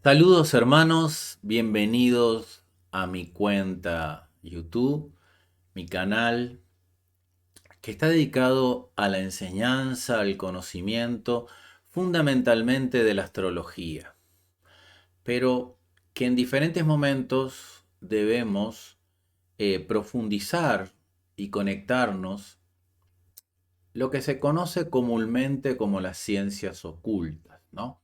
Saludos hermanos, bienvenidos a mi cuenta YouTube, mi canal, que está dedicado a la enseñanza, al conocimiento, fundamentalmente de la astrología, pero que en diferentes momentos debemos profundizar y conectarnos lo que se conoce comúnmente como las ciencias ocultas, ¿no?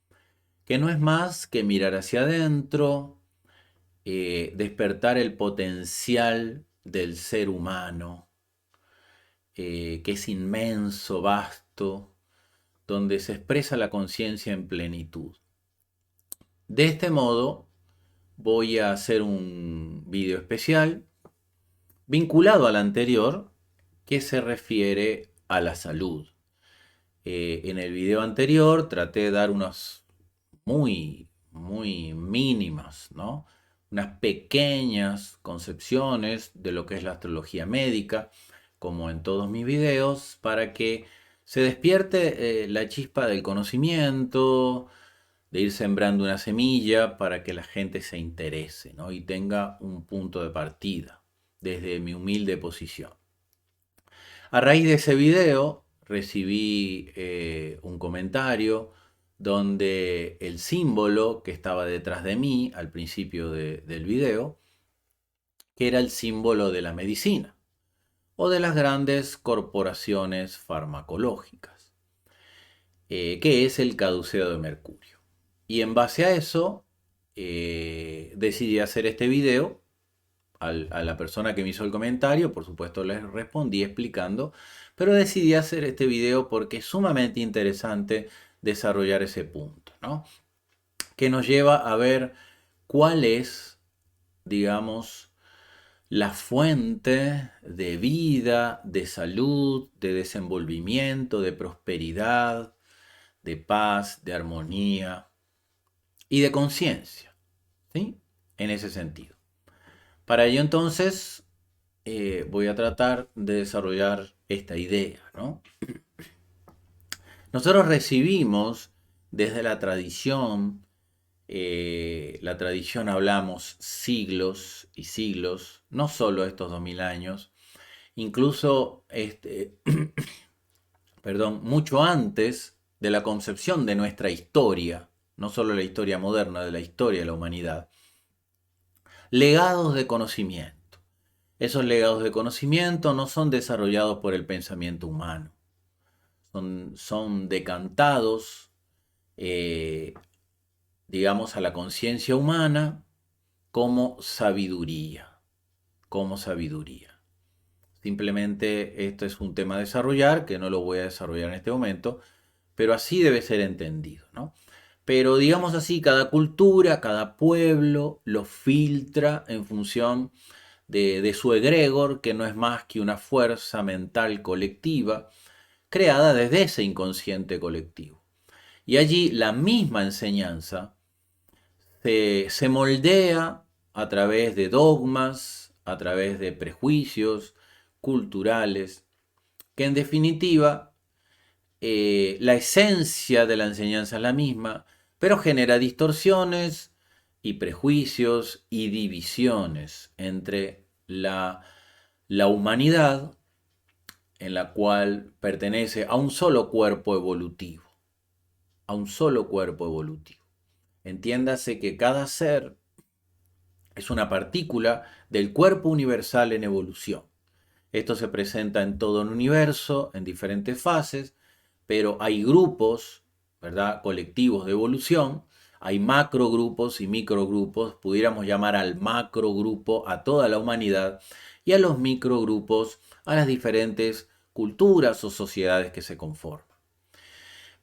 Que no es más que mirar hacia adentro, despertar el potencial del ser humano, que es inmenso, vasto, donde se expresa la conciencia en plenitud. De este modo, voy a hacer un video especial vinculado al anterior que se refiere a la salud. En el video anterior traté de dar unos muy mínimas, ¿no? Unas pequeñas concepciones de lo que es la astrología médica, como en todos mis videos, para que se despierte la chispa del conocimiento, de ir sembrando una semilla para que la gente se interese, ¿no? Y tenga un punto de partida desde mi humilde posición. A raíz de ese video recibí un comentario donde el símbolo que estaba detrás de mí al principio del video, que era el símbolo de la medicina o de las grandes corporaciones farmacológicas, que es el caduceo de Mercurio. Y en base a eso decidí hacer este video. A la persona que me hizo el comentario, por supuesto les respondí explicando, pero decidí hacer este video porque es sumamente interesante desarrollar ese punto, ¿no? Que nos lleva a ver cuál es, digamos, la fuente de vida, de salud, de desenvolvimiento, de prosperidad, de paz, de armonía y de conciencia, ¿sí? En ese sentido. Para ello entonces voy a tratar de desarrollar esta idea, ¿no? Nosotros recibimos desde la tradición hablamos siglos y siglos, no solo estos 2000 años, incluso perdón, mucho antes de la concepción de nuestra historia, no solo la historia moderna, de la historia de la humanidad, legados de conocimiento. Esos legados de conocimiento no son desarrollados por el pensamiento humano, son decantados, eh, digamos, a la conciencia humana como sabiduría, como sabiduría. Simplemente esto es un tema a desarrollar, que no lo voy a desarrollar en este momento, pero así debe ser entendido, ¿no? Pero digamos así, cada cultura, cada pueblo lo filtra en función de su egregor, que no es más que una fuerza mental colectiva, creada desde ese inconsciente colectivo. Y allí la misma enseñanza se moldea a través de dogmas, a través de prejuicios culturales, que en definitiva la esencia de la enseñanza es la misma, pero genera distorsiones y prejuicios y divisiones entre la humanidad, en la cual pertenece a un solo cuerpo evolutivo, a un solo cuerpo evolutivo. Entiéndase que cada ser es una partícula del cuerpo universal en evolución. Esto se presenta en todo el universo, en diferentes fases, pero hay grupos, ¿verdad? Colectivos de evolución, hay macrogrupos y microgrupos, pudiéramos llamar al macrogrupo a toda la humanidad y a los microgrupos a las diferentes culturas o sociedades que se conforman.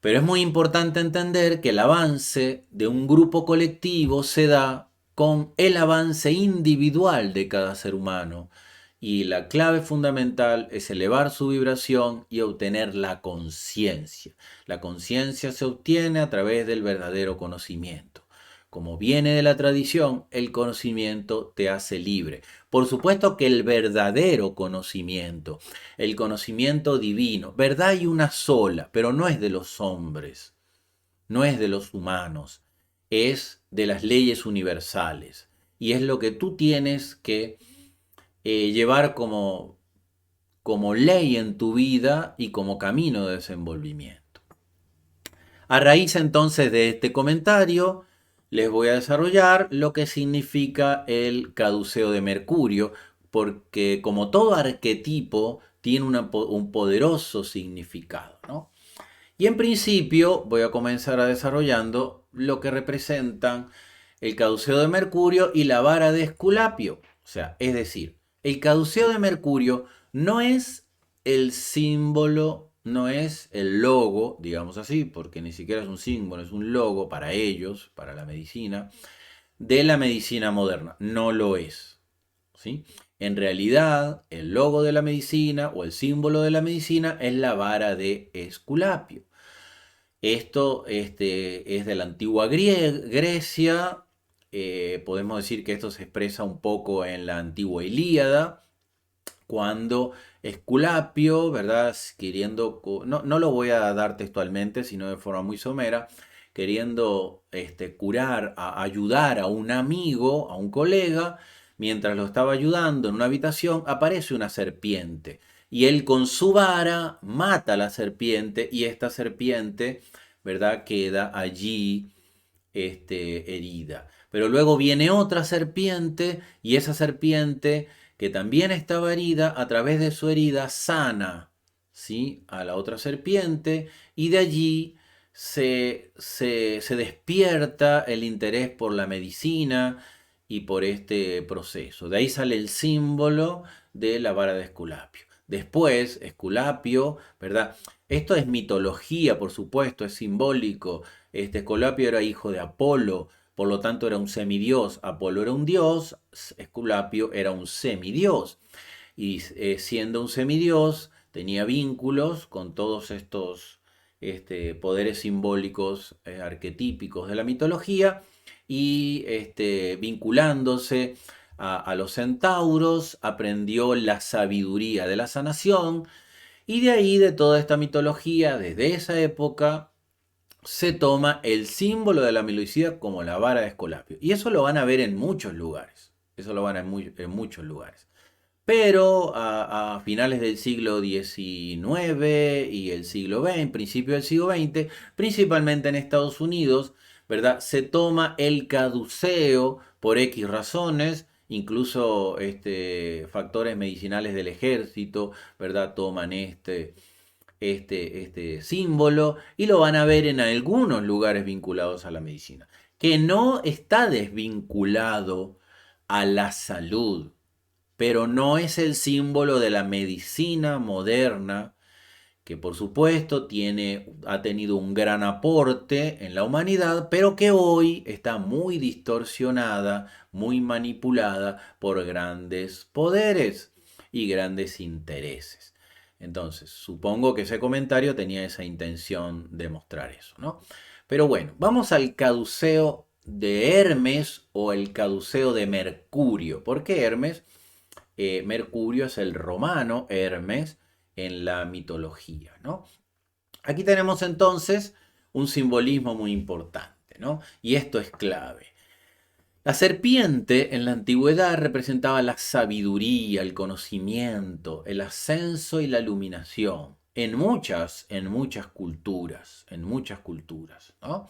Pero es muy importante entender que el avance de un grupo colectivo se da con el avance individual de cada ser humano. Y la clave fundamental es elevar su vibración y obtener la conciencia. La conciencia se obtiene a través del verdadero conocimiento. Como viene de la tradición, el conocimiento te hace libre. Por supuesto que el verdadero conocimiento, el conocimiento divino, verdad hay una sola, pero no es de los hombres, no es de los humanos, es de las leyes universales. Y es lo que tú tienes que llevar como ley en tu vida y como camino de desenvolvimiento. A raíz entonces de este comentario, les voy a desarrollar lo que significa el caduceo de Mercurio, porque como todo arquetipo tiene un poderoso significado, ¿no? Y en principio voy a comenzar desarrollando lo que representan el caduceo de Mercurio y la vara de Esculapio. O sea, es decir, el caduceo de Mercurio no es el símbolo, no es el logo, digamos así, porque ni siquiera es un símbolo, es un logo para ellos, para la medicina, de la medicina moderna. No lo es, ¿sí? En realidad, el logo de la medicina o el símbolo de la medicina es la vara de Esculapio. Esto es de la antigua Grecia. Podemos decir que esto se expresa un poco en la antigua Ilíada, cuando Esculapio, ¿verdad? Queriendo, no lo voy a dar textualmente, sino de forma muy somera, queriendo curar, ayudar a un amigo, a un colega, mientras lo estaba ayudando en una habitación, aparece una serpiente. Y él con su vara mata a la serpiente y esta serpiente, ¿verdad? Queda allí herida. Pero luego viene otra serpiente y esa serpiente que también estaba herida, a través de su herida sana, ¿sí?, a la otra serpiente y de allí se despierta el interés por la medicina y por este proceso. De ahí sale el símbolo de la vara de Esculapio. Después, Esculapio, ¿verdad? Esto es mitología, por supuesto, es simbólico. Esculapio era hijo de Apolo, por lo tanto era un semidios. Apolo era un dios, Esculapio era un semidios. Y siendo un semidios, tenía vínculos con todos estos poderes simbólicos arquetípicos de la mitología y vinculándose a los centauros, aprendió la sabiduría de la sanación y de ahí, de toda esta mitología, desde esa época, se toma el símbolo de la miloicida como la vara de Esculapio. Y eso lo van a ver en muchos lugares. Eso lo van a ver en muchos lugares. Pero a finales del siglo XIX y el siglo XX, principio del siglo XX, principalmente en Estados Unidos, ¿verdad? Se toma el caduceo por X razones, incluso factores medicinales del ejército, ¿verdad? Toman este símbolo y lo van a ver en algunos lugares vinculados a la medicina, que no está desvinculado a la salud, pero no es el símbolo de la medicina moderna, que por supuesto ha tenido un gran aporte en la humanidad, pero que hoy está muy distorsionada, muy manipulada por grandes poderes y grandes intereses. Entonces, supongo que ese comentario tenía esa intención de mostrar eso, ¿no? Pero bueno, vamos al caduceo de Hermes o el caduceo de Mercurio. ¿Por qué Hermes? Mercurio es el romano Hermes en la mitología, ¿no? Aquí tenemos entonces un simbolismo muy importante, ¿no? Y esto es clave. La serpiente en la antigüedad representaba la sabiduría, el conocimiento, el ascenso y la iluminación en muchas culturas, ¿no?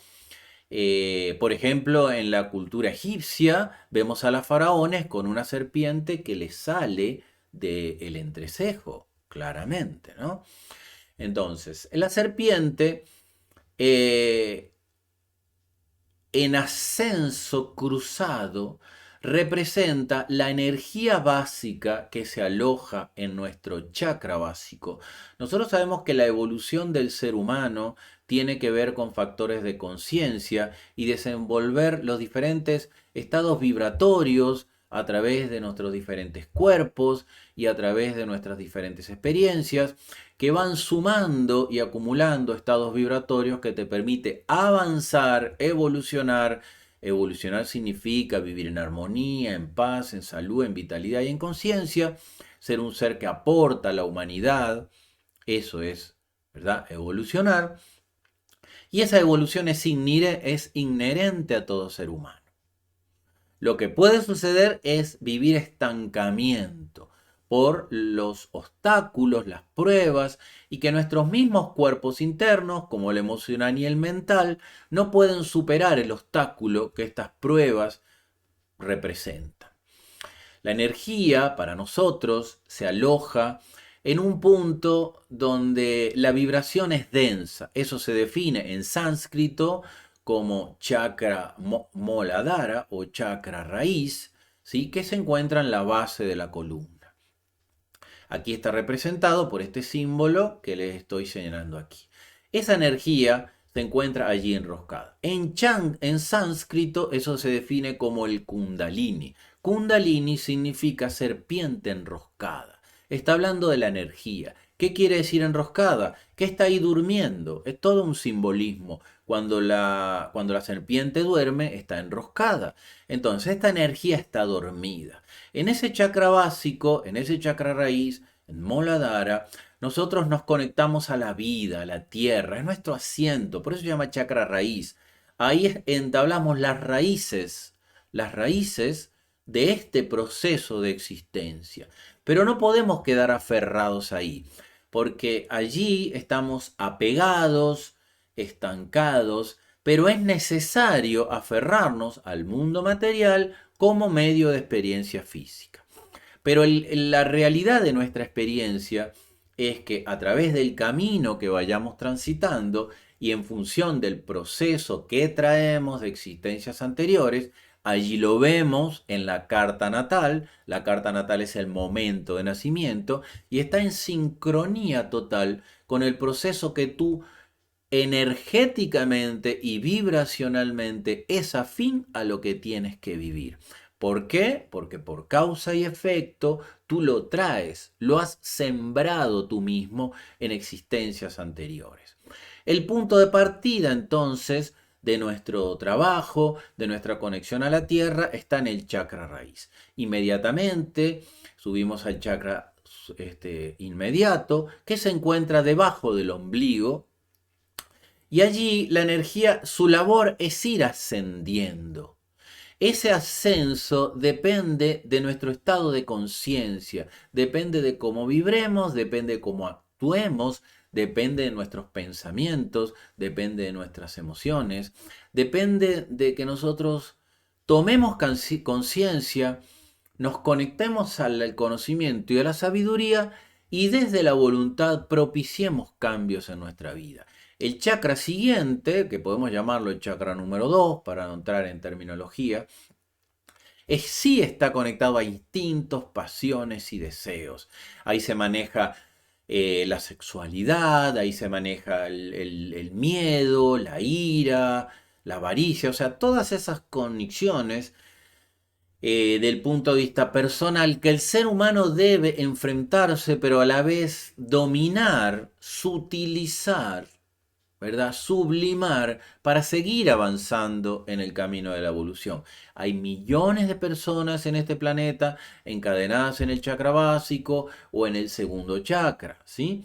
Por ejemplo, en la cultura egipcia vemos a los faraones con una serpiente que les sale del entrecejo, claramente, ¿no? Entonces, la serpiente en ascenso cruzado representa la energía básica que se aloja en nuestro chakra básico. Nosotros sabemos que la evolución del ser humano tiene que ver con factores de conciencia y desenvolver los diferentes estados vibratorios a través de nuestros diferentes cuerpos y a través de nuestras diferentes experiencias que van sumando y acumulando estados vibratorios que te permite avanzar, evolucionar. Evolucionar significa vivir en armonía, en paz, en salud, en vitalidad y en conciencia, ser un ser que aporta a la humanidad. Eso es, ¿verdad? Evolucionar. Y esa evolución es inherente a todo ser humano. Lo que puede suceder es vivir estancamiento por los obstáculos, las pruebas, y que nuestros mismos cuerpos internos, como el emocional y el mental, no pueden superar el obstáculo que estas pruebas representan. La energía para nosotros se aloja en un punto donde la vibración es densa. Eso se define en sánscrito como chakra Muladhara o chakra raíz, ¿sí? Que se encuentra en la base de la columna. Aquí está representado por este símbolo que les estoy señalando aquí. Esa energía se encuentra allí enroscada. En sánscrito eso se define como el kundalini. Kundalini significa serpiente enroscada. Está hablando de la energía. ¿Qué quiere decir enroscada? Que está ahí durmiendo. Es todo un simbolismo. Cuando la serpiente duerme, está enroscada. Entonces, esta energía está dormida. En ese chakra básico, en ese chakra raíz, en Muladhara, nosotros nos conectamos a la vida, a la tierra, es nuestro asiento, por eso se llama chakra raíz. Ahí entablamos las raíces de este proceso de existencia. Pero no podemos quedar aferrados ahí, porque allí estamos apegados, estancados, pero es necesario aferrarnos al mundo material como medio de experiencia física. Pero la realidad de nuestra experiencia es que a través del camino que vayamos transitando y en función del proceso que traemos de existencias anteriores, allí lo vemos en la carta natal. La carta natal es el momento de nacimiento y está en sincronía total con el proceso que tú energéticamente y vibracionalmente es afín a lo que tienes que vivir. ¿Por qué? Porque por causa y efecto tú lo traes, lo has sembrado tú mismo en existencias anteriores. El punto de partida entonces de nuestro trabajo, de nuestra conexión a la tierra, está en el chakra raíz. Inmediatamente subimos al chakra inmediato, que se encuentra debajo del ombligo, y allí la energía, su labor es ir ascendiendo. Ese ascenso depende de nuestro estado de conciencia, depende de cómo vibremos, depende de cómo actuemos, depende de nuestros pensamientos, depende de nuestras emociones, depende de que nosotros tomemos conciencia, nos conectemos al conocimiento y a la sabiduría y desde la voluntad propiciemos cambios en nuestra vida. El chakra siguiente, que podemos llamarlo el chakra número 2 para no entrar en terminología, sí está conectado a instintos, pasiones y deseos. Ahí se maneja la sexualidad, ahí se maneja el miedo, la ira, la avaricia, o sea, todas esas conexiones del punto de vista personal que el ser humano debe enfrentarse, pero a la vez dominar, sutilizar, ¿verdad? Sublimar para seguir avanzando en el camino de la evolución. Hay millones de personas en este planeta encadenadas en el chakra básico o en el segundo chakra, ¿sí?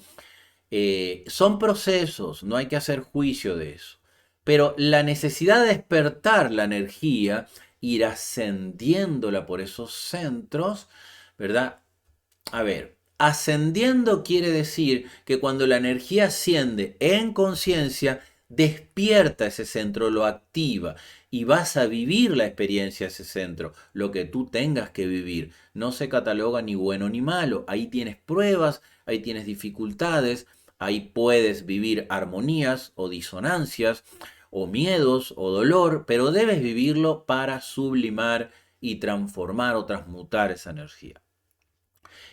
Son procesos, no hay que hacer juicio de eso. Pero la necesidad de despertar la energía, ir ascendiéndola por esos centros, ¿verdad? A ver, ascendiendo quiere decir que cuando la energía asciende en conciencia, despierta ese centro, lo activa y vas a vivir la experiencia de ese centro, lo que tú tengas que vivir. No se cataloga ni bueno ni malo. Ahí tienes pruebas, ahí tienes dificultades, ahí puedes vivir armonías o disonancias o miedos o dolor, pero debes vivirlo para sublimar y transformar o transmutar esa energía.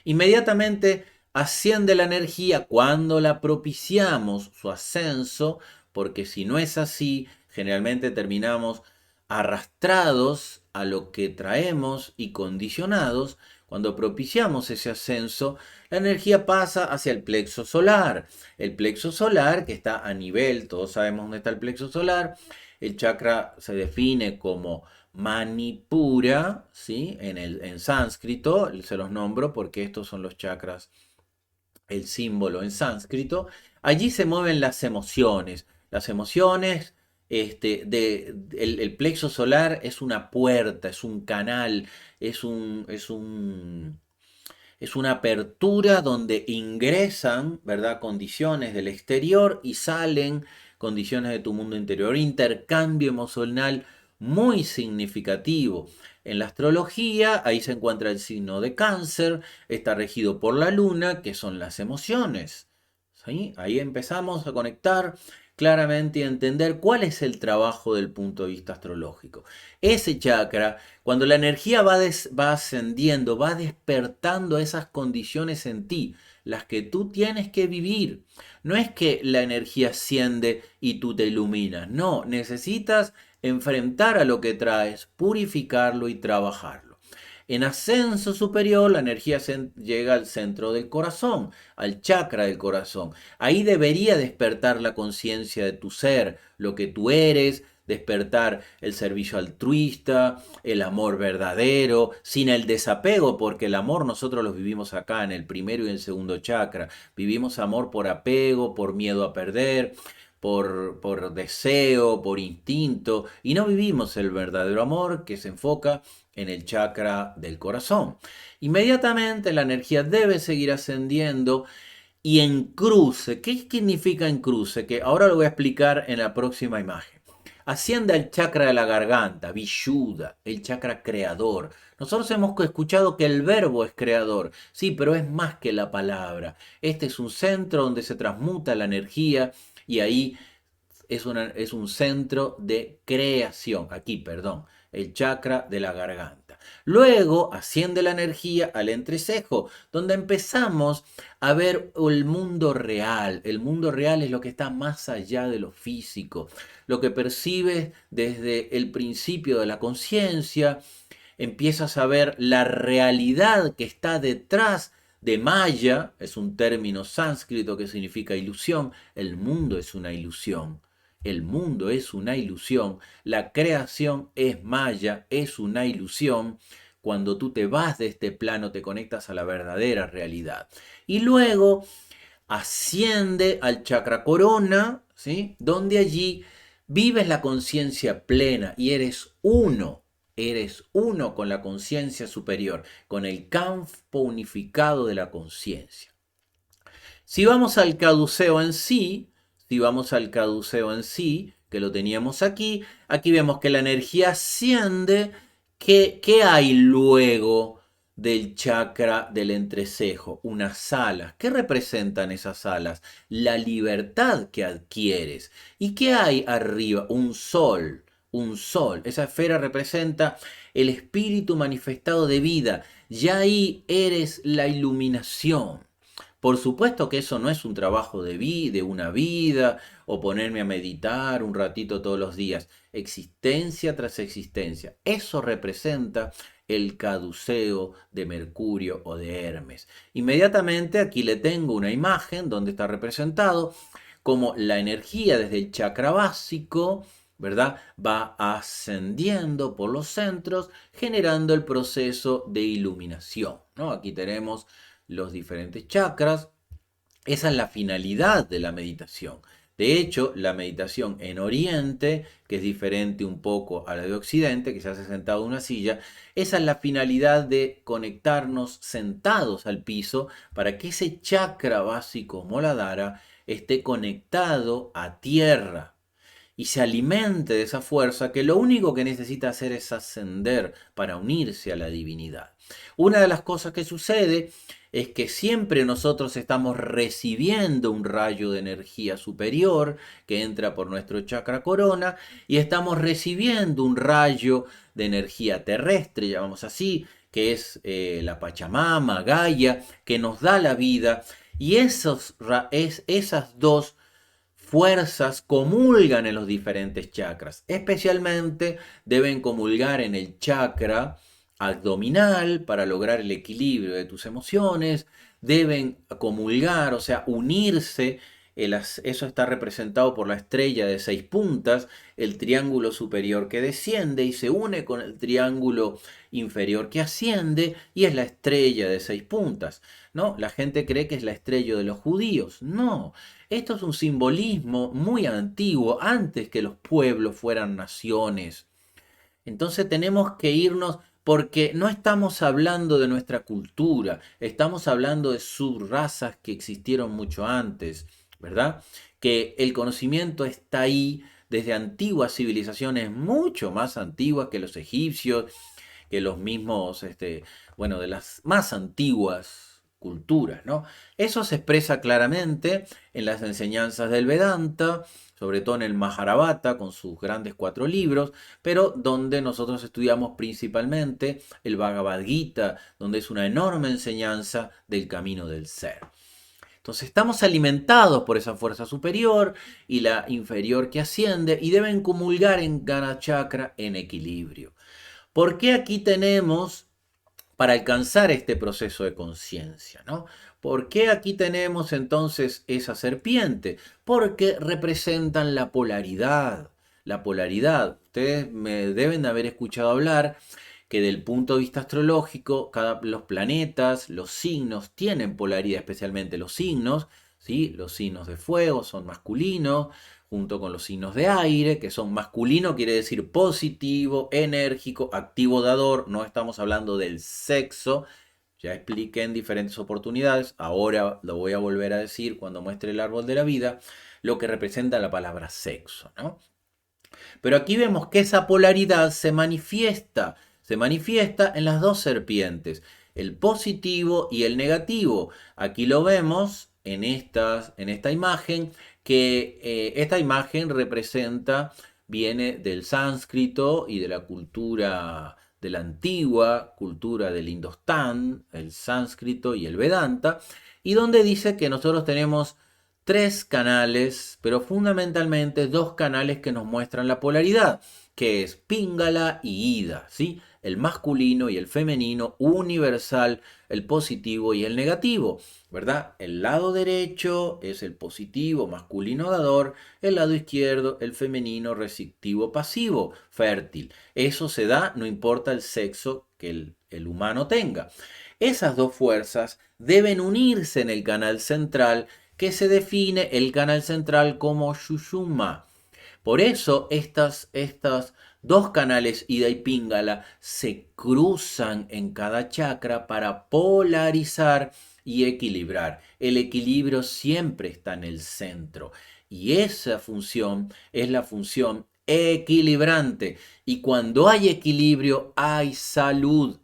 Inmediatamente asciende la energía cuando la propiciamos su ascenso, porque si no es así, generalmente terminamos arrastrados a lo que traemos y condicionados. Cuando propiciamos ese ascenso, la energía pasa hacia el plexo solar. El plexo solar, que está a nivel, todos sabemos dónde está el plexo solar, el chakra se define como Manipura, ¿sí? En sánscrito, se los nombro porque estos son los chakras, el símbolo en sánscrito. Allí se mueven las emociones el plexo solar es una puerta, es un canal, es una apertura donde ingresan, ¿verdad?, condiciones del exterior y salen condiciones de tu mundo interior. Intercambio emocional muy significativo. En la astrología, ahí se encuentra el signo de Cáncer, está regido por la luna, que son las emociones. ¿Sí? Ahí empezamos a conectar claramente y a entender cuál es el trabajo del punto de vista astrológico. Ese chakra, cuando la energía va ascendiendo, va despertando esas condiciones en ti, las que tú tienes que vivir. No es que la energía asciende y tú te iluminas, no, necesitas enfrentar a lo que traes, purificarlo y trabajarlo. En ascenso superior, la energía llega al centro del corazón, al chakra del corazón. Ahí debería despertar la conciencia de tu ser, lo que tú eres, despertar el servicio altruista, el amor verdadero, sin el desapego, porque el amor nosotros lo vivimos acá en el primero y el segundo chakra. Vivimos amor por apego, por miedo a perder, por deseo, por instinto, y no vivimos el verdadero amor que se enfoca en el chakra del corazón. Inmediatamente la energía debe seguir ascendiendo y en cruce. ¿Qué significa en cruce? Que ahora lo voy a explicar en la próxima imagen. Asciende al chakra de la garganta, Vishuddha, el chakra creador. Nosotros hemos escuchado que el verbo es creador, sí, pero es más que la palabra. Este es un centro donde se transmuta la energía y ahí es un centro de creación. Aquí, perdón, el chakra de la garganta. Luego asciende la energía al entrecejo, donde empezamos a ver el mundo real. El mundo real es lo que está más allá de lo físico, lo que percibes desde el principio de la conciencia. Empiezas a ver la realidad que está detrás de Maya, es un término sánscrito que significa ilusión. El mundo es una ilusión. El mundo es una ilusión. La creación es Maya, es una ilusión. Cuando tú te vas de este plano, te conectas a la verdadera realidad. Y luego asciende al chakra corona, ¿sí?, donde allí vives la conciencia plena y eres uno. Eres uno con la conciencia superior, con el campo unificado de la conciencia. Si vamos al caduceo en sí, que lo teníamos aquí, aquí vemos que la energía asciende. ¿Qué hay luego del chakra del entrecejo? Unas alas. ¿Qué representan esas alas? La libertad que adquieres. ¿Y qué hay arriba? Un sol. Un sol. Esa esfera representa el espíritu manifestado de vida. Ya ahí eres la iluminación. Por supuesto que eso no es un trabajo de una vida o ponerme a meditar un ratito todos los días. Existencia tras existencia. Eso representa el caduceo de Mercurio o de Hermes. Inmediatamente aquí le tengo una imagen donde está representado como la energía desde el chakra básico, ¿verdad?, va ascendiendo por los centros, generando el proceso de iluminación, ¿no? Aquí tenemos los diferentes chakras. Esa es la finalidad de la meditación. De hecho, la meditación en Oriente, que es diferente un poco a la de Occidente, que se hace sentado en una silla, esa es la finalidad de conectarnos sentados al piso para que ese chakra básico Muladhara esté conectado a tierra y se alimente de esa fuerza que lo único que necesita hacer es ascender para unirse a la divinidad. Una de las cosas que sucede es que siempre nosotros estamos recibiendo un rayo de energía superior que entra por nuestro chakra corona y estamos recibiendo un rayo de energía terrestre, llamamos así, que es la Pachamama, Gaia, que nos da la vida, y esas dos fuerzas comulgan en los diferentes chakras. Especialmente deben comulgar en el chakra abdominal para lograr el equilibrio de tus emociones. Deben comulgar, o sea, unirse eso está representado por la estrella de 6 puntas, el triángulo superior que desciende y se une con el triángulo inferior que asciende, y es la estrella de 6 puntas, ¿no? La gente cree que es la estrella de los judíos. No, esto es un simbolismo muy antiguo, antes que los pueblos fueran naciones. Entonces tenemos que irnos porque no estamos hablando de nuestra cultura, estamos hablando de subrazas que existieron mucho antes, ¿verdad? Que el conocimiento está ahí desde antiguas civilizaciones, mucho más antiguas que los egipcios, que los mismos, bueno, de las más antiguas culturas, ¿no? Eso se expresa claramente en las enseñanzas del Vedanta, sobre todo en el Mahabharata, con sus grandes 4 libros, pero donde nosotros estudiamos principalmente el Bhagavad Gita, donde es una enorme enseñanza del camino del ser. Entonces estamos alimentados por esa fuerza superior y la inferior que asciende y deben comulgar en Gana Chakra en equilibrio. ¿Por qué aquí tenemos, para alcanzar este proceso de conciencia, ¿no? ¿Por qué aquí tenemos entonces esa serpiente? Porque representan la polaridad. La polaridad. Ustedes me deben de haber escuchado hablar que del punto de vista astrológico, los planetas, los signos tienen polaridad, especialmente los signos, ¿sí? Los signos de fuego son masculinos, junto con los signos de aire, que son masculino, quiere decir positivo, enérgico, activo, dador. No estamos hablando del sexo. Ya expliqué en diferentes oportunidades, ahora lo voy a volver a decir cuando muestre el árbol de la vida, lo que representa la palabra sexo, ¿no? Pero aquí vemos que esa polaridad se manifiesta en las 2 serpientes, el positivo y el negativo. Aquí lo vemos en esta imagen, que esta imagen viene del sánscrito y de la cultura, de la antigua cultura del Indostán, el sánscrito y el Vedanta, y donde dice que nosotros tenemos 3 canales, pero fundamentalmente 2 canales que nos muestran la polaridad, que es Pingala y Ida, ¿sí? El masculino y el femenino, universal, el positivo y el negativo, ¿verdad? El lado derecho es el positivo, masculino dador, el lado izquierdo, el femenino receptivo pasivo, fértil. Eso se da, no importa el sexo que el humano tenga. Esas 2 fuerzas deben unirse en el canal central, que se define el canal central como Sushumna. Por eso estas 2 canales, Ida y Pingala, se cruzan en cada chakra para polarizar y equilibrar. El equilibrio siempre está en el centro y esa función es la función equilibrante. Y cuando hay equilibrio hay salud.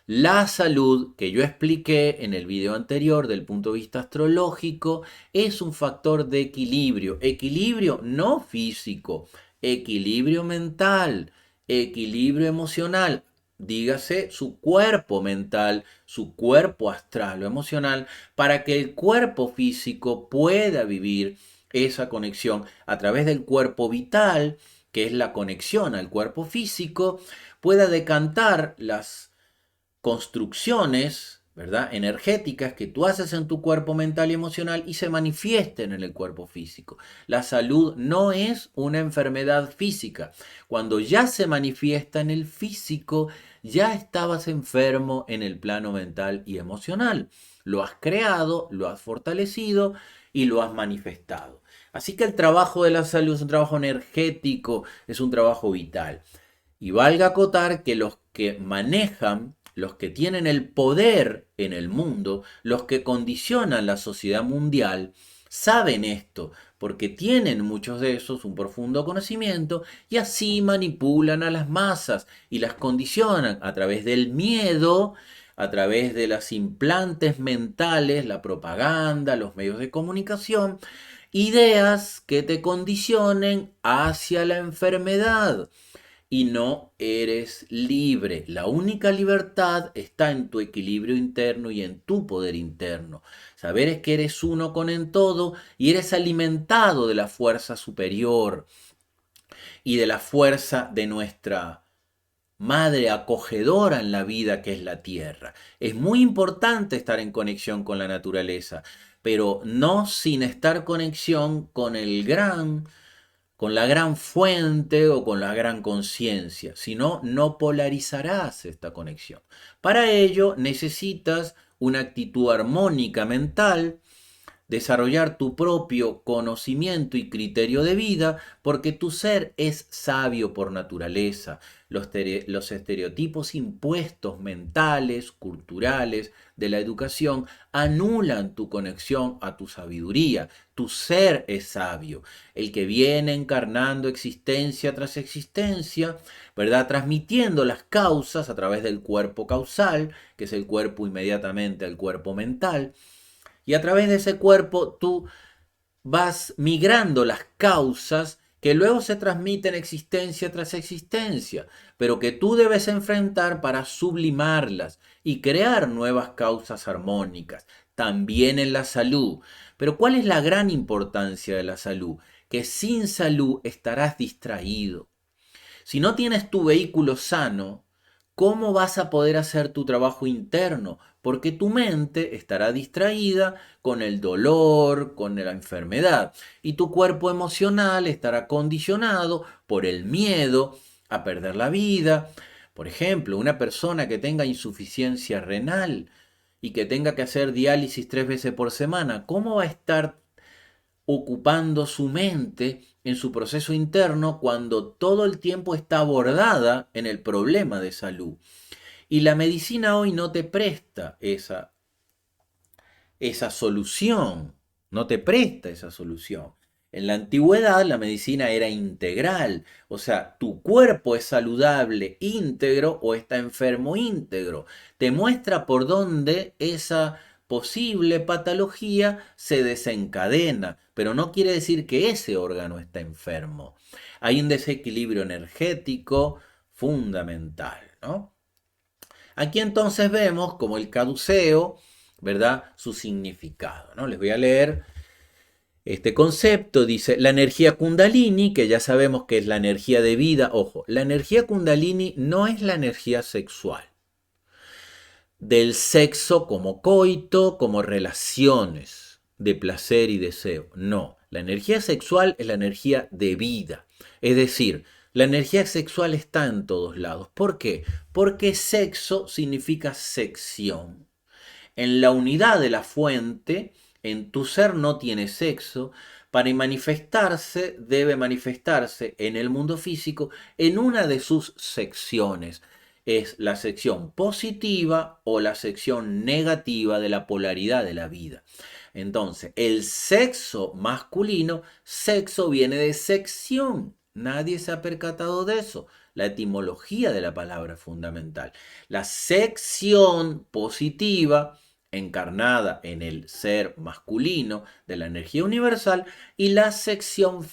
La salud, que yo expliqué en el video anterior del punto de vista astrológico, es un factor de equilibrio. Equilibrio no físico, equilibrio mental, equilibrio emocional. Dígase su cuerpo mental, su cuerpo astral o emocional, para que el cuerpo físico pueda vivir esa conexión a través del cuerpo vital, que es la conexión al cuerpo físico, pueda decantar las construcciones, ¿verdad? Energéticas que tú haces en tu cuerpo mental y emocional y se manifiesten en el cuerpo físico. La salud no es una enfermedad física. Cuando ya se manifiesta en el físico, ya estabas enfermo en el plano mental y emocional. Lo has creado, lo has fortalecido y lo has manifestado. Así que el trabajo de la salud es un trabajo energético, es un trabajo vital. Y valga acotar que los que manejan, los que tienen el poder en el mundo, los que condicionan la sociedad mundial, saben esto, porque tienen muchos de esos un profundo conocimiento y así manipulan a las masas y las condicionan a través del miedo, a través de las implantes mentales, la propaganda, los medios de comunicación, ideas que te condicionen hacia la enfermedad y no eres libre. La única libertad está en tu equilibrio interno y en tu poder interno. Saber es que eres uno con el todo y eres alimentado de la fuerza superior y de la fuerza de nuestra madre acogedora en la vida que es la tierra. Es muy importante estar en conexión con la naturaleza, pero no sin estar conexión con la gran fuente o con la gran conciencia, sino no polarizarás esta conexión. Para ello necesitas una actitud armónica mental, desarrollar tu propio conocimiento y criterio de vida, porque tu ser es sabio por naturaleza. Los estereotipos impuestos mentales, culturales, de la educación anulan tu conexión a tu sabiduría. Tu ser es sabio, el que viene encarnando existencia tras existencia, ¿verdad? Transmitiendo las causas a través del cuerpo causal, que es el cuerpo inmediatamente al cuerpo mental, y a través de ese cuerpo tú vas migrando las causas que luego se transmiten existencia tras existencia, pero que tú debes enfrentar para sublimarlas y crear nuevas causas armónicas, también en la salud. Pero ¿cuál es la gran importancia de la salud? Que sin salud estarás distraído. Si no tienes tu vehículo sano, ¿cómo vas a poder hacer tu trabajo interno? Porque tu mente estará distraída con el dolor, con la enfermedad, y tu cuerpo emocional estará condicionado por el miedo a perder la vida. Por ejemplo, una persona que tenga insuficiencia renal y que tenga que hacer diálisis 3 veces por semana, ¿cómo va a estar ocupando su mente en su proceso interno cuando todo el tiempo está abordada en el problema de salud? Y la medicina hoy no te presta esa solución, no te presta esa solución. En la antigüedad la medicina era integral, o sea, tu cuerpo es saludable, íntegro o está enfermo, íntegro. Te muestra por dónde esa posible patología se desencadena, pero no quiere decir que ese órgano está enfermo. Hay un desequilibrio energético fundamental, ¿no? Aquí entonces vemos como el caduceo, ¿verdad? Su significado, ¿no? Les voy a leer este concepto. Dice, la energía kundalini, que ya sabemos que es la energía de vida. Ojo, la energía kundalini no es la energía sexual, del sexo como coito, como relaciones de placer y deseo. No, la energía sexual es la energía de vida. Es decir, la energía sexual está en todos lados. ¿Por qué? Porque sexo significa sección. En la unidad de la fuente, en tu ser no tiene sexo. Para manifestarse, debe manifestarse en el mundo físico en una de sus secciones. Es la sección positiva o la sección negativa de la polaridad de la vida. Entonces, el sexo masculino, sexo viene de sección. Nadie se ha percatado de eso. La etimología de la palabra es fundamental. La sección positiva encarnada en el ser masculino de la energía universal y la sección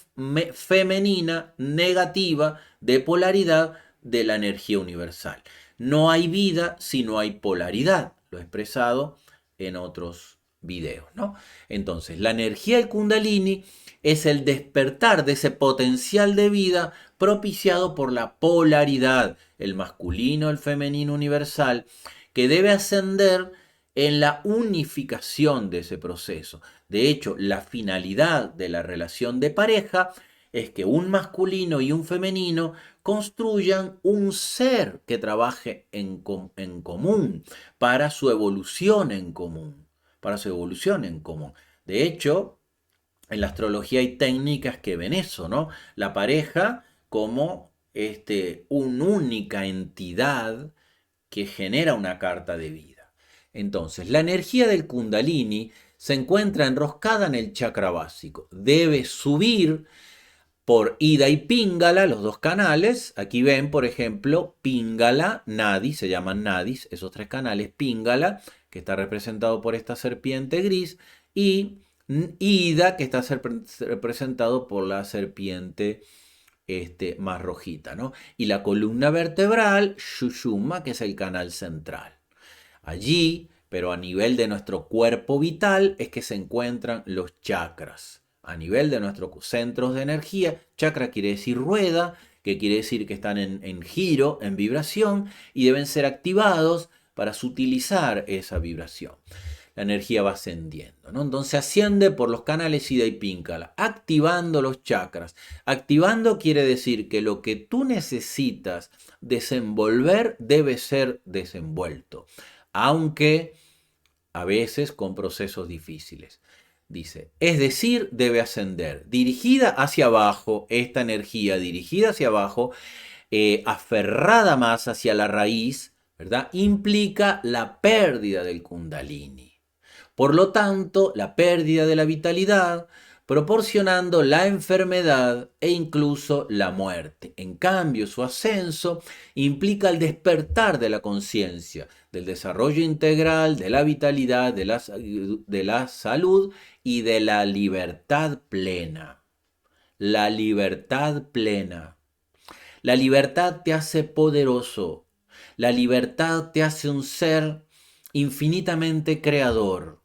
femenina negativa de polaridad de la energía universal. No hay vida si no hay polaridad, lo he expresado en otros videos, ¿no? Entonces, la energía del Kundalini es el despertar de ese potencial de vida propiciado por la polaridad, el masculino, el femenino universal, que debe ascender en la unificación de ese proceso. De hecho, la finalidad de la relación de pareja es que un masculino y un femenino construyan un ser que trabaje en común para su evolución en común, para su evolución en común. De hecho, en la astrología hay técnicas que ven eso, ¿no? La pareja como una única entidad que genera una carta de vida. Entonces, la energía del Kundalini se encuentra enroscada en el chakra básico. Debe subir por Ida y Pingala, los dos canales. Aquí ven, por ejemplo, Pingala, Nadi, se llaman Nadis, esos tres canales. Pingala, que está representado por esta serpiente gris, y Ida, que está representado por la serpiente más rojita, ¿no? Y la columna vertebral, Shushuma, que es el canal central. Allí, pero a nivel de nuestro cuerpo vital, es que se encuentran los chakras. A nivel de nuestros centros de energía, chakra quiere decir rueda, que quiere decir que están en giro, en vibración, y deben ser activados para sutilizar esa vibración. la energía va ascendiendo, ¿no? Entonces asciende por los canales Ida y Píncala, activando los chakras. Activando quiere decir que lo que tú necesitas desenvolver debe ser desenvuelto, aunque a veces con procesos difíciles. Dice, es decir, debe ascender, dirigida hacia abajo, esta energía dirigida hacia abajo, aferrada más hacia la raíz, ¿verdad? Implica la pérdida del Kundalini. Por lo tanto, la pérdida de la vitalidad, proporcionando la enfermedad e incluso la muerte. En cambio, su ascenso implica el despertar de la conciencia, del desarrollo integral, de la vitalidad, de la salud y de la libertad plena. La libertad plena. La libertad te hace poderoso. La libertad te hace un ser infinitamente creador.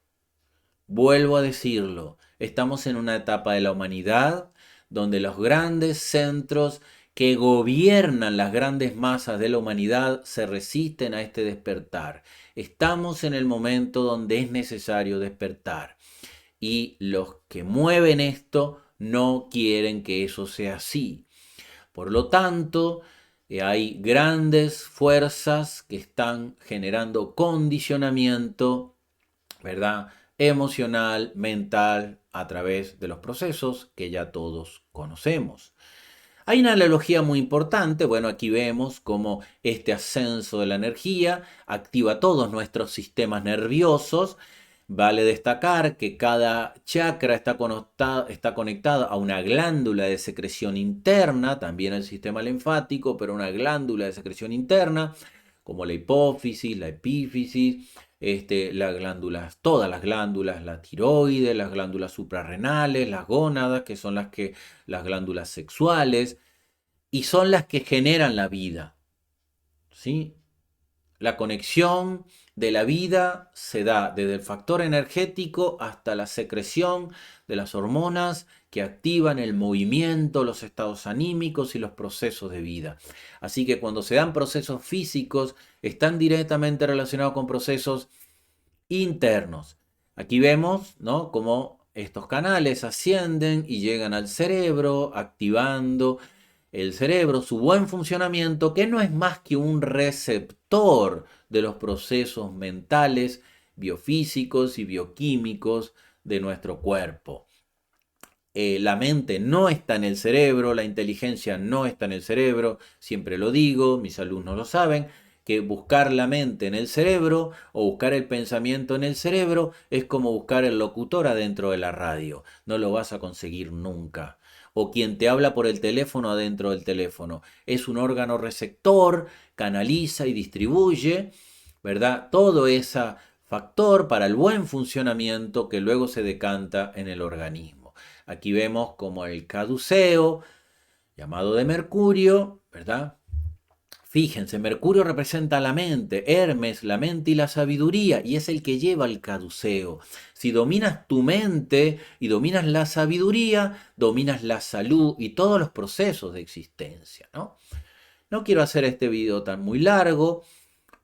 Vuelvo a decirlo, estamos en una etapa de la humanidad donde los grandes centros que gobiernan las grandes masas de la humanidad se resisten a este despertar. Estamos en el momento donde es necesario despertar. Y los que mueven esto no quieren que eso sea así. Por lo tanto, hay grandes fuerzas que están generando condicionamiento, ¿verdad? Emocional, mental, a través de los procesos que ya todos conocemos. Hay una analogía muy importante, bueno, aquí vemos cómo este ascenso de la energía activa todos nuestros sistemas nerviosos. Vale destacar que cada chakra está conectada a una glándula de secreción interna, también el sistema linfático, pero una glándula de secreción interna, como la hipófisis, la epífisis, las glándulas, todas las glándulas, la tiroides, las glándulas suprarrenales, las gónadas, que son las glándulas sexuales, y son las que generan la vida, ¿sí? La conexión de la vida se da desde el factor energético hasta la secreción de las hormonas que activan el movimiento, los estados anímicos y los procesos de vida. Así que cuando se dan procesos físicos, están directamente relacionados con procesos internos. Aquí vemos, ¿no?, cómo estos canales ascienden y llegan al cerebro, activando el cerebro, su buen funcionamiento, que no es más que un receptor de los procesos mentales, biofísicos y bioquímicos de nuestro cuerpo. La mente no está en el cerebro, la inteligencia no está en el cerebro, siempre lo digo, mis alumnos lo saben, que buscar la mente en el cerebro o buscar el pensamiento en el cerebro es como buscar el locutor adentro de la radio, no lo vas a conseguir nunca. O quien te habla por el teléfono adentro del teléfono, es un órgano receptor, canaliza y distribuye, ¿verdad? Todo ese factor para el buen funcionamiento que luego se decanta en el organismo. Aquí vemos como el caduceo, llamado de Mercurio, ¿verdad? Fíjense, Mercurio representa la mente, Hermes la mente y la sabiduría, y es el que lleva el caduceo. Si dominas tu mente y dominas la sabiduría, dominas la salud y todos los procesos de existencia, ¿no? No quiero hacer este video tan muy largo,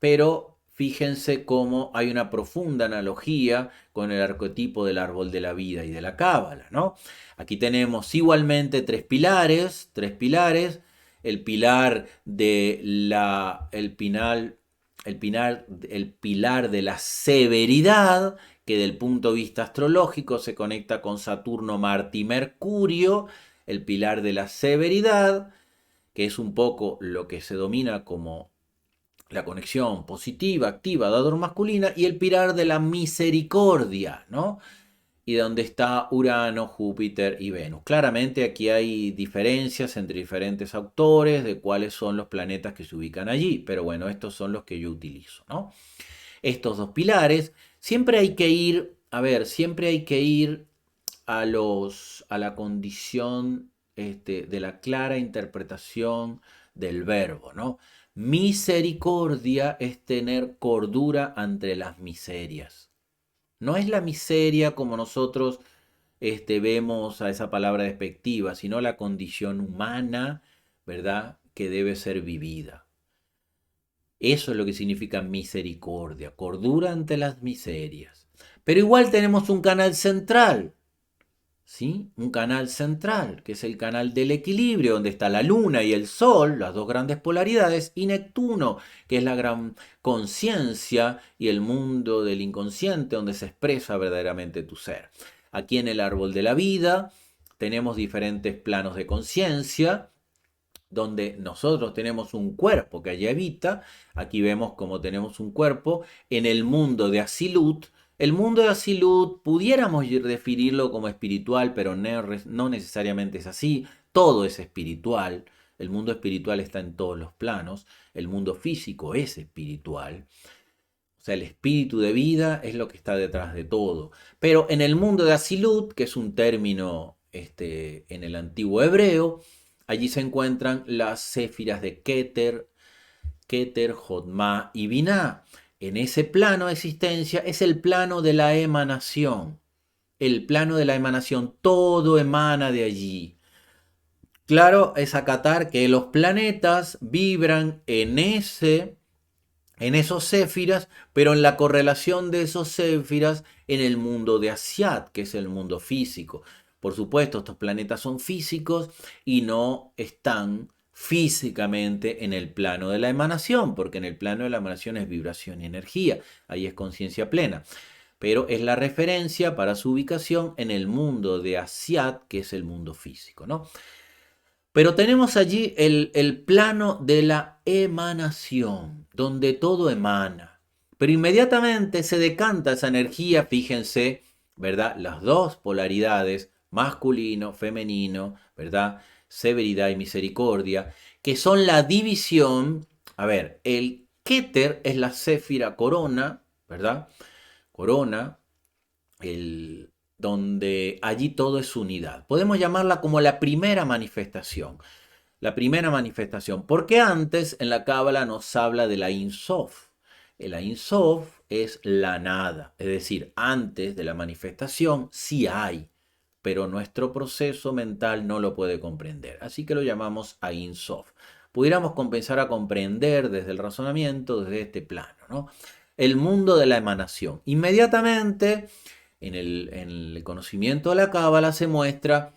pero fíjense cómo hay una profunda analogía con el arquetipo del árbol de la vida y de la cábala, ¿no? Aquí tenemos igualmente tres pilares, el pilar de el pilar de la severidad, que del punto de vista astrológico se conecta con Saturno, Marte y Mercurio, el pilar de la severidad, que es un poco lo que se domina como la conexión positiva, activa, dador masculina, y el pilar de la misericordia, ¿no? Y donde está Urano, Júpiter y Venus. Claramente aquí hay diferencias entre diferentes autores de cuáles son los planetas que se ubican allí, pero bueno, estos son los que yo utilizo, ¿no? Estos dos pilares, siempre hay que ir, siempre hay que ir a la condición de la clara interpretación del verbo, ¿no? Misericordia es tener cordura ante las miserias. No es la miseria como nosotros vemos a esa palabra despectiva, sino la condición humana, ¿verdad?, que debe ser vivida. Eso es lo que significa misericordia, cordura ante las miserias. Pero igual tenemos un canal central, ¿sí? Un canal central, que es el canal del equilibrio, donde está la Luna y el Sol, las dos grandes polaridades, y Neptuno, que es la gran conciencia y el mundo del inconsciente, donde se expresa verdaderamente tu ser. Aquí en el árbol de la vida tenemos diferentes planos de conciencia, donde nosotros tenemos un cuerpo que allí habita. Aquí vemos como tenemos un cuerpo en el mundo de Asilut. El mundo de Asilut pudiéramos definirlo como espiritual, pero no necesariamente es así. Todo es espiritual. El mundo espiritual está en todos los planos. El mundo físico es espiritual. O sea, el espíritu de vida es lo que está detrás de todo. Pero en el mundo de Asilut, que es un término en el antiguo hebreo, allí se encuentran las céfiras de Keter, Jotma y Binah. En ese plano de existencia es el plano de la emanación. El plano de la emanación, todo emana de allí. Claro, es acatar que los planetas vibran en esos céfiras, pero en la correlación de esos céfiras en el mundo de Asiat, que es el mundo físico. Por supuesto, estos planetas son físicos y no están físicamente en el plano de la emanación, porque en el plano de la emanación es vibración y energía, ahí es conciencia plena. Pero es la referencia para su ubicación en el mundo de Asiat, que es el mundo físico, ¿no? Pero tenemos allí el plano de la emanación, donde todo emana. Pero inmediatamente se decanta esa energía, fíjense, ¿verdad? Las dos polaridades, masculino, femenino, ¿verdad? Severidad y misericordia, que son la división. A ver, el Keter es la céfira corona, ¿verdad? Corona, donde allí todo es unidad. Podemos llamarla como la primera manifestación. La primera manifestación, porque antes en la Cábala nos habla de la Ein Sof. El Ein Sof es la nada, es decir, antes de la manifestación sí hay, pero nuestro proceso mental no lo puede comprender. Así que lo llamamos Ein Sof. Pudiéramos comenzar a comprender desde el razonamiento, desde este plano, ¿no? El mundo de la emanación. Inmediatamente en el conocimiento de la Cábala se muestra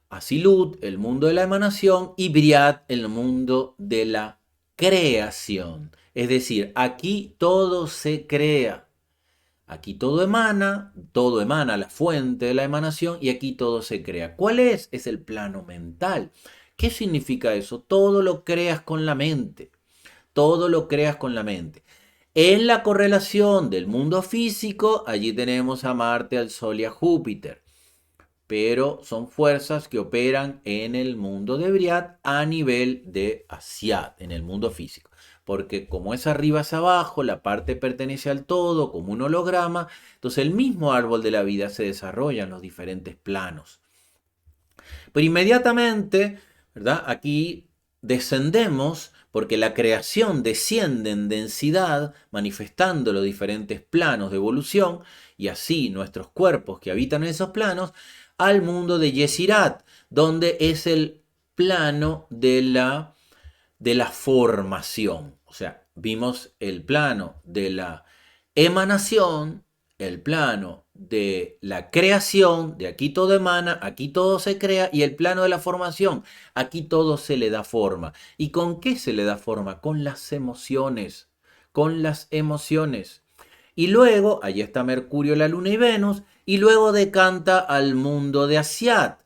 Asilut, el mundo de la emanación, y Briat, el mundo de la creación. Es decir, aquí todo se crea. Aquí todo emana la fuente de la emanación y aquí todo se crea. ¿Cuál es? Es el plano mental. ¿Qué significa eso? Todo lo creas con la mente. Todo lo creas con la mente. En la correlación del mundo físico, allí tenemos a Marte, al Sol y a Júpiter. Pero son fuerzas que operan en el mundo de Briat a nivel de Asiat, en el mundo físico. Porque como es arriba es abajo, la parte pertenece al todo, como un holograma, entonces el mismo árbol de la vida se desarrolla en los diferentes planos. Pero inmediatamente, ¿verdad? Aquí descendemos porque la creación desciende en densidad, manifestando los diferentes planos de evolución, y así nuestros cuerpos que habitan en esos planos, al mundo de Yesirat, donde es el plano de la formación. O sea, vimos el plano de la emanación, el plano de la creación, de aquí todo emana, aquí todo se crea, y el plano de la formación, aquí todo se le da forma. ¿Y con qué se le da forma? Con las emociones, con las emociones. Y luego, allí está Mercurio, la Luna y Venus, y luego decanta al mundo de Asiat.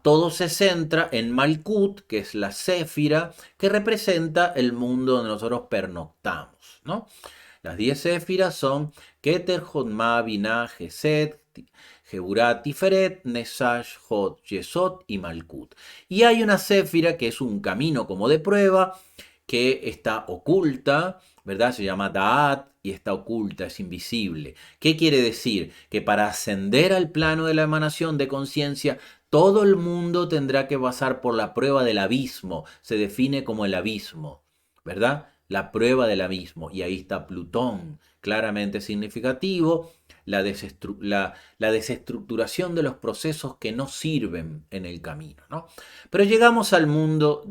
Todo se centra en Malkut, que es la céfira, que representa el mundo donde nosotros pernoctamos, ¿no? Las 10 céfiras son Keter, Jotma, Binah, Geset, Geburat, Tiferet, Nesash, Hod, Yesod y Malkut. Y hay una céfira que es un camino como de prueba, que está oculta, ¿verdad? Se llama Da'at y está oculta, es invisible. ¿Qué quiere decir? Que para ascender al plano de la emanación de conciencia, todo el mundo tendrá que pasar por la prueba del abismo. Se define como el abismo, ¿verdad? La prueba del abismo. Y ahí está Plutón, claramente significativo, la desestructuración de los procesos que no sirven en el camino, ¿no? Pero llegamos al mundo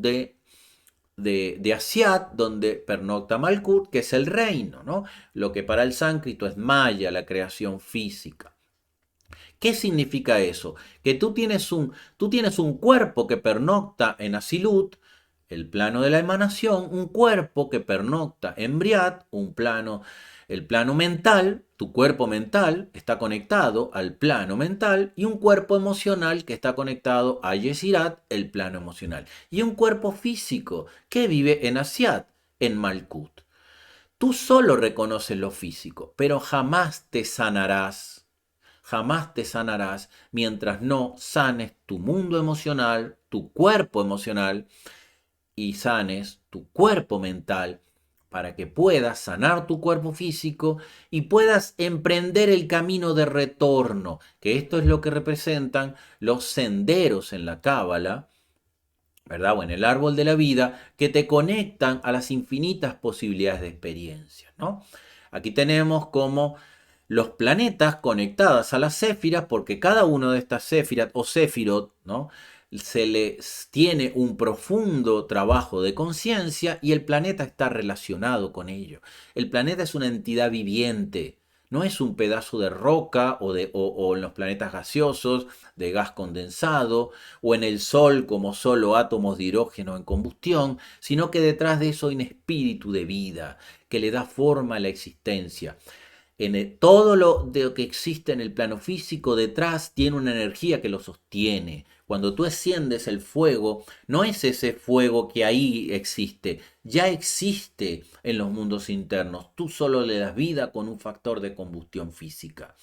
de Asyat, donde pernocta Malkut, que es el reino, ¿no? Lo que para el sánscrito es Maya, la creación física. ¿Qué significa eso? Que tú tienes un cuerpo que pernocta en Asilut, el plano de la emanación, un cuerpo que pernocta en Briat, el plano mental, tu cuerpo mental está conectado al plano mental, y un cuerpo emocional que está conectado a Yesirat, el plano emocional, y un cuerpo físico que vive en Asyat, en Malkut. Tú solo reconoces lo físico, pero jamás te sanarás mientras no sanes tu mundo emocional, tu cuerpo emocional, y sanes tu cuerpo mental, para que puedas sanar tu cuerpo físico y puedas emprender el camino de retorno, que esto es lo que representan los senderos en la Cábala, ¿verdad? O en el árbol de la vida, que te conectan a las infinitas posibilidades de experiencia, ¿no? Aquí tenemos como los planetas conectadas a las céfiras, porque cada uno de estas céfiras o céfirot, ¿no? Se les tiene un profundo trabajo de conciencia y el planeta está relacionado con ello. El planeta es una entidad viviente, no es un pedazo de roca o en los planetas gaseosos de gas condensado o en el Sol como solo átomos de hidrógeno en combustión, sino que detrás de eso hay un espíritu de vida que le da forma a la existencia. Todo lo que existe en el plano físico detrás tiene una energía que lo sostiene. Cuando tú enciendes el fuego, no es ese fuego que ahí existe, ya existe en los mundos internos. Tú solo le das vida con un factor de combustión física.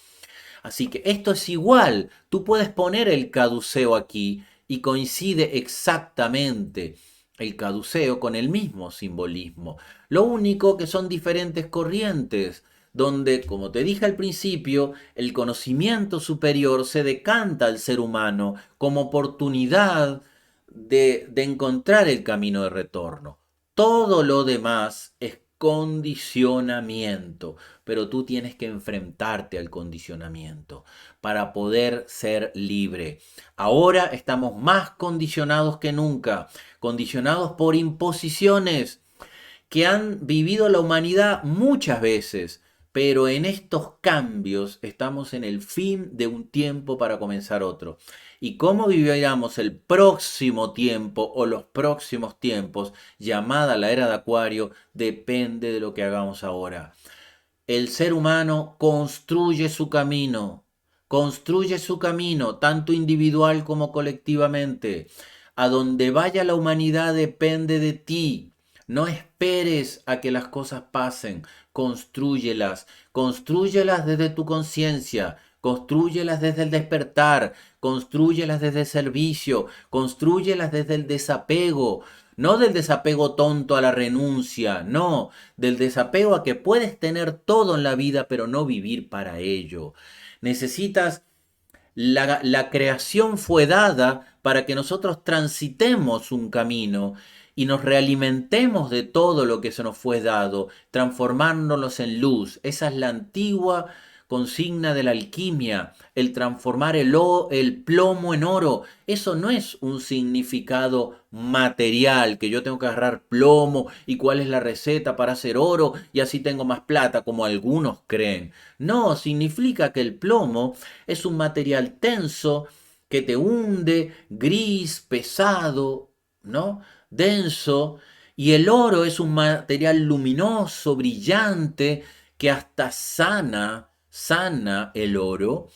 Así que esto es igual. Tú puedes poner el caduceo aquí y coincide exactamente el caduceo con el mismo simbolismo. Lo único que son diferentes corrientes, donde, como te dije al principio, el conocimiento superior se decanta al ser humano como oportunidad de encontrar el camino de retorno. Todo lo demás es condicionamiento, pero tú tienes que enfrentarte al condicionamiento para poder ser libre. Ahora estamos más condicionados que nunca, condicionados por imposiciones que han vivido la humanidad muchas veces, pero en estos cambios estamos en el fin de un tiempo para comenzar otro. Y cómo viviremos el próximo tiempo o los próximos tiempos, llamada la era de Acuario, depende de lo que hagamos ahora. El ser humano construye su camino, tanto individual como colectivamente. A donde vaya la humanidad depende de ti. No esperes a que las cosas pasen, constrúyelas, constrúyelas desde tu conciencia, constrúyelas desde el despertar, constrúyelas desde el servicio, constrúyelas desde el desapego, no del desapego tonto a la renuncia, no, del desapego a que puedes tener todo en la vida pero no vivir para ello. Necesitas la creación fue dada para que nosotros transitemos un camino y nos realimentemos de todo lo que se nos fue dado, transformándonos en luz. Esa es la antigua consigna de la alquimia, el transformar el plomo en oro. Eso no es un significado material, que yo tengo que agarrar plomo y cuál es la receta para hacer oro y así tengo más plata, como algunos creen. No, significa que el plomo es un material tenso que te hunde, gris, pesado, ¿no? Denso, y el oro es un material luminoso, brillante, que hasta sana el oro.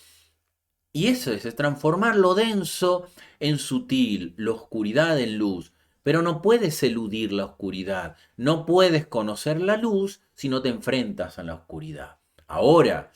Y eso es transformar lo denso en sutil, la oscuridad en luz. Pero no puedes eludir la oscuridad, no puedes conocer la luz si no te enfrentas a la oscuridad. Ahora,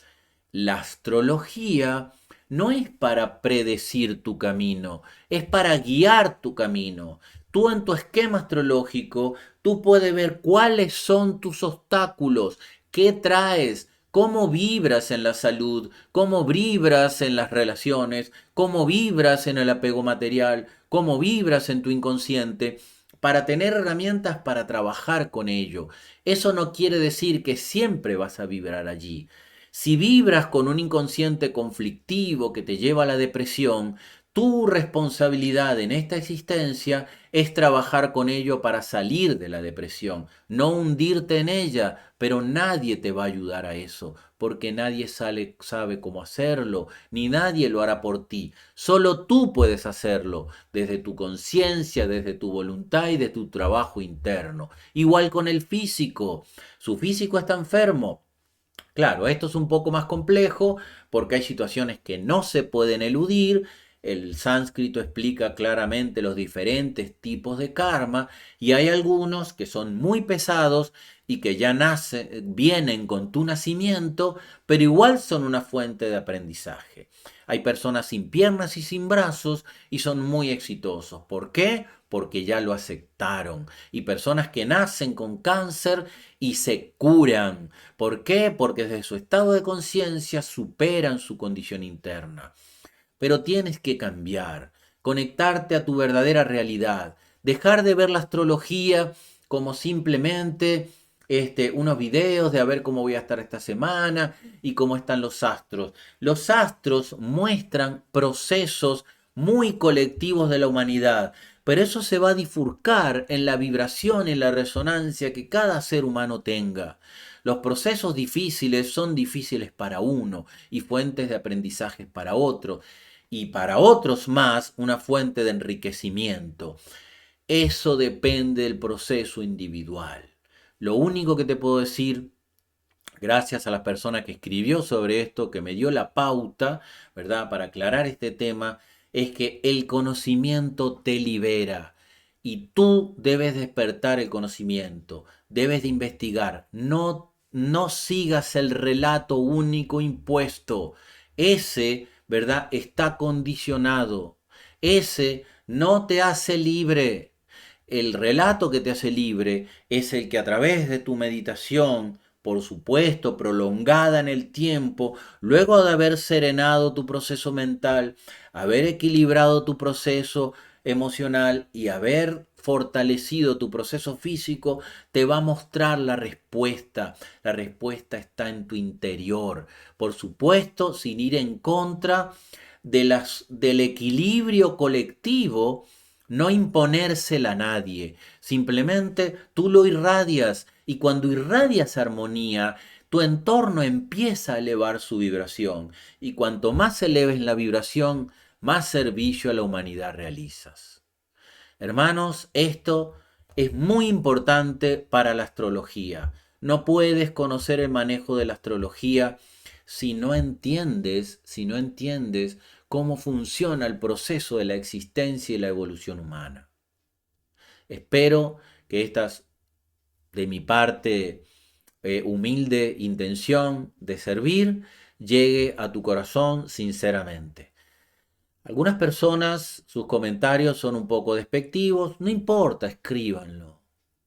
la astrología no es para predecir tu camino, es para guiar tu camino. Tú en tu esquema astrológico, tú puedes ver cuáles son tus obstáculos, qué traes, cómo vibras en la salud, cómo vibras en las relaciones, cómo vibras en el apego material, cómo vibras en tu inconsciente, para tener herramientas para trabajar con ello. Eso no quiere decir que siempre vas a vibrar allí. Si vibras con un inconsciente conflictivo que te lleva a la depresión, Tu responsabilidad en esta existencia es trabajar con ello para salir de la depresión, no hundirte en ella, pero nadie te va a ayudar a eso, porque nadie sabe cómo hacerlo, ni nadie lo hará por ti. Solo tú puedes hacerlo, desde tu conciencia, desde tu voluntad y de tu trabajo interno. Igual con el físico. Su físico está enfermo. Claro, esto es un poco más complejo porque hay situaciones que no se pueden eludir. El sánscrito explica claramente los diferentes tipos de karma y hay algunos que son muy pesados y que ya vienen con tu nacimiento, pero igual son una fuente de aprendizaje. Hay personas sin piernas y sin brazos y son muy exitosos. ¿Por qué? Porque ya lo aceptaron. Y personas que nacen con cáncer y se curan. ¿Por qué? Porque desde su estado de conciencia superan su condición interna. Pero tienes que cambiar, conectarte a tu verdadera realidad, dejar de ver la astrología como simplemente unos videos de a ver cómo voy a estar esta semana y cómo están los astros. Los astros muestran procesos muy colectivos de la humanidad, pero eso se va a bifurcar en la vibración, en la resonancia que cada ser humano tenga. Los procesos difíciles son difíciles para uno y fuentes de aprendizaje para otro, y para otros más una fuente de enriquecimiento. Eso depende del proceso individual. Lo único que te puedo decir, gracias a la persona que escribió sobre esto, que me dio la pauta, ¿verdad?, para aclarar este tema, es que el conocimiento te libera y tú debes despertar el conocimiento, debes de investigar, no sigas el relato único impuesto. Ese, ¿verdad?, está condicionado. Ese no te hace libre. El relato que te hace libre es el que a través de tu meditación, por supuesto, prolongada en el tiempo, luego de haber serenado tu proceso mental, haber equilibrado tu proceso emocional y haber fortalecido tu proceso físico, te va a mostrar la respuesta. La respuesta está en tu interior. Por supuesto, sin ir en contra del equilibrio colectivo, no imponérsela a nadie. Simplemente tú lo irradias y cuando irradias armonía, tu entorno empieza a elevar su vibración. Y cuanto más eleves la vibración, más servicio a la humanidad realizas. Hermanos, esto es muy importante para la astrología. No puedes conocer el manejo de la astrología si no entiendes cómo funciona el proceso de la existencia y la evolución humana. Espero que estas, de mi parte, humilde intención de servir, llegue a tu corazón sinceramente. Algunas personas, sus comentarios son un poco despectivos, no importa, escríbanlo,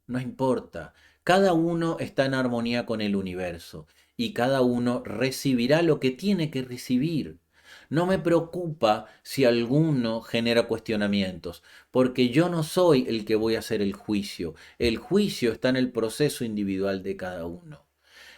no importa. Cada uno está en armonía con el universo y cada uno recibirá lo que tiene que recibir. No me preocupa si alguno genera cuestionamientos, porque yo no soy el que voy a hacer el juicio. El juicio está en el proceso individual de cada uno.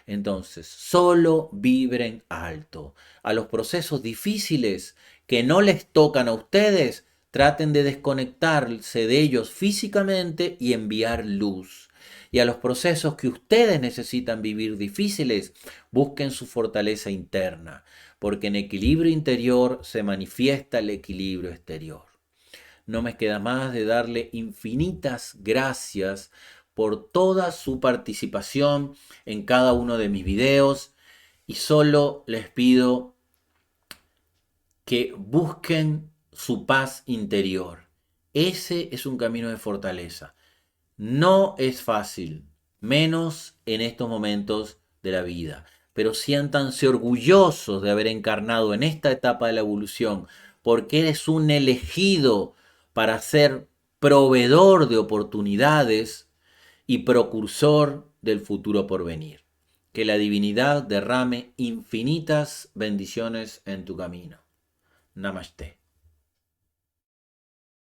Entonces, solo vibren alto. A los procesos difíciles que no les tocan a ustedes, traten de desconectarse de ellos físicamente y enviar luz. Y a los procesos que ustedes necesitan vivir difíciles, busquen su fortaleza interna, porque en equilibrio interior se manifiesta el equilibrio exterior. No me queda más de darle infinitas gracias por toda su participación en cada uno de mis videos y solo les pido que busquen su paz interior. Ese es un camino de fortaleza. No es fácil, menos en estos momentos de la vida, pero siéntanse orgullosos de haber encarnado en esta etapa de la evolución, porque eres un elegido para ser proveedor de oportunidades y precursor del futuro por venir. Que la divinidad derrame infinitas bendiciones en tu camino. Namaste.